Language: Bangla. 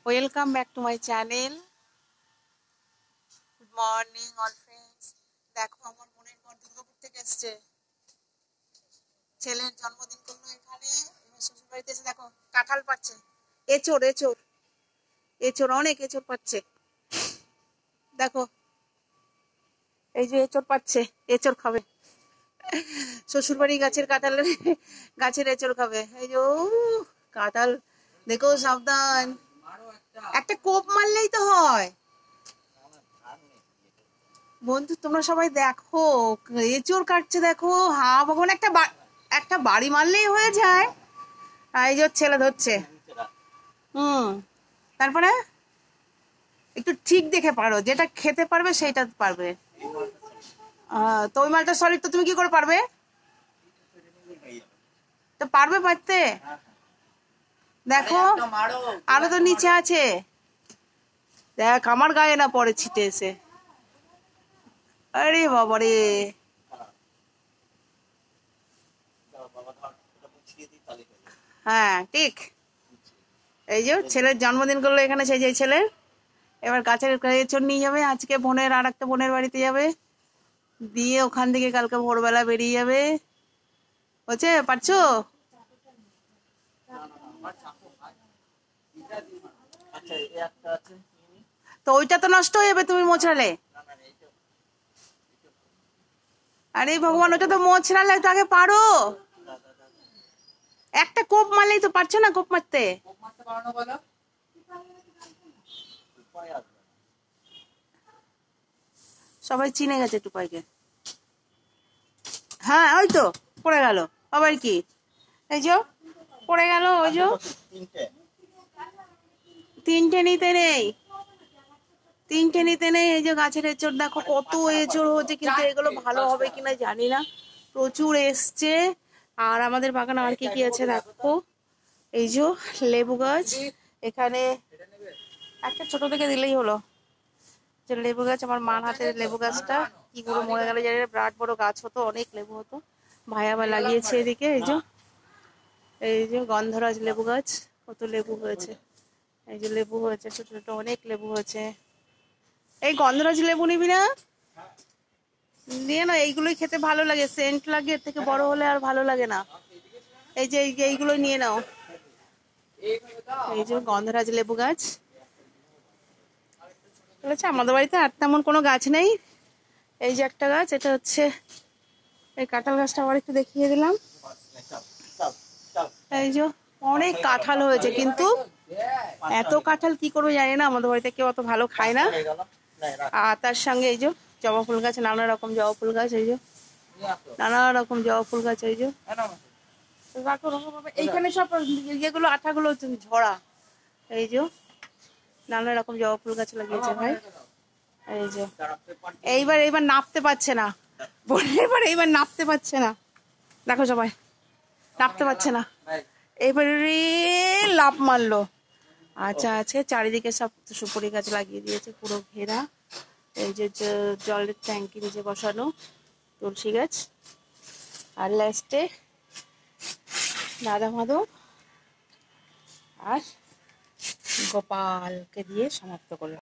Welcome back to my channel. Good morning all friends. দেখো আমার বোনের ঘর দুর্গাপুর থেকে এসছে, ছেলের জন্মদিন করলো এখানে। এবার শ্বশুর বাড়িতে এসে দেখো কাঁঠাল পাচ্ছে। এচোর এচোর এচোর অনেক এচোর পাচ্ছে। দেখো এই যে এচোর পাচ্ছে, এচোর খাবে। শ্বশুর বাড়ি গাছের কাঁঠালের গাছের এচোর খাবে। এই যে কাঁঠাল দেখো, সাবধান, একটা কোপ মারলেই তো হয়। বন্ধু তোমরা সবাই দেখো, এঁচোড় কাটছে দেখো। হা ভগবান, একটা বাড়ি মারলেই হয়ে যায়। এই যে ছেলে ধরছে। তারপরে একটু ঠিক দেখে পারো, যেটা খেতে পারবে সেইটা পারবে। তো ওই মালটা সলিড, তো তুমি কি করে পারবে? তো পারবে পারতে? দেখো আরো তো নিচে আছে, দেখ আমার গায়ে না পড়ে ছিটে এসে। আরে বাবারে, হ্যাঁ ঠিক। এই যে ছেলের জন্মদিন করলো এখানে, সেই যে ছেলের এবার গাছের এঁচোড় নিয়ে যাবে আজকে বোনের, আর একটা বোনের বাড়িতে যাবে, দিয়ে ওখান থেকে কালকে ভোরবেলা বেরিয়ে যাবে। হচ্ছে পারছো? তো ওইটা তো নষ্ট হয়ে যাবে তুমি মোছড়ালে। আরে ভগবান, ওটা তো মোছড়ালে তো আগে পারো। একটা কোপ মারলেই তো পারছো না, কোপ মারতে। সবাই চিনে গেছে টুপাইকে। হ্যাঁ ওই তো পড়ে গেল, আবার কি? এই যে পড়ে গেল, ওই যে তিনটে নিতে নেই, তিনটে নিতে নেই। এই যে গাছের এঁচড় দেখো কত এঁচড় হচ্ছে, কিন্তু এগুলো ভালো হবে কিনা জানি না। প্রচুর এসছে। আর আমাদের বাগানে আর কি কি আছে দেখো। এই যে লেবু গাছ, এখানে একটা ছোট থেকে দিলেই হলো। যে লেবু গাছ, আমার মার হাতের লেবু গাছটা কি করে মরে গেল জানি না, বিরাট বড় গাছ হতো, অনেক লেবু হতো। ভাই আবার লাগিয়েছে এদিকে। এই যে গন্ধরাজ লেবু গাছ, কত লেবু হয়েছে। এই যে লেবু হয়েছে ছোট ছোট, অনেক লেবু হয়েছে। এই গন্ধরাজ লেবু নিবি না? নিয়ে না, এইগুলোই খেতে ভালো লাগে, সেন্ট লাগে, এর থেকে বড় হলে আর ভালো লাগে না। এই যে এইগুলো নিয়ে নাও। এই যে গন্ধরাজ লেবু গাছ বলেছে। আমাদের বাড়িতে আর তেমন কোনো গাছ নেই। এই যে একটা গাছ, এটা হচ্ছে এই কাঁঠাল গাছটা, আবার একটু দেখিয়ে দিলাম। এই যে অনেক কাঁঠাল হয়েছে, কিন্তু এত কাঁঠাল কি করবো জানি না, আমাদের বাড়িতে কেউ অত ভালো খায় না। আর তার সঙ্গে এই যে জবা ফুল গাছ, নানা রকম জবা ফুল গাছ, এই যে নানা রকম জবা ফুল গাছ। এই যে এইখানে সব ইয়েগুলো আঠাগুলো ঝরা। এই যে নানা রকম জবা ফুল গাছ লাগিয়েছে ভাই। এই যে এইবার নাপতে পারছে না, এইবার নাপতে পারছে না। দেখো সবাই নাপতে পারছে না, এবারে লাফ মারলো। আচ্ছা আছে, চারিদিকে সব সুপারি গাছ লাগিয়ে দিয়েছে পুরো ঘেরা। এই যে জলের ট্যাঙ্কি নিচে বসানো তুলসী গাছ, আর লাস্টে রাধা মাধব আর গোপালকে দিয়ে সমাপ্ত করলাম।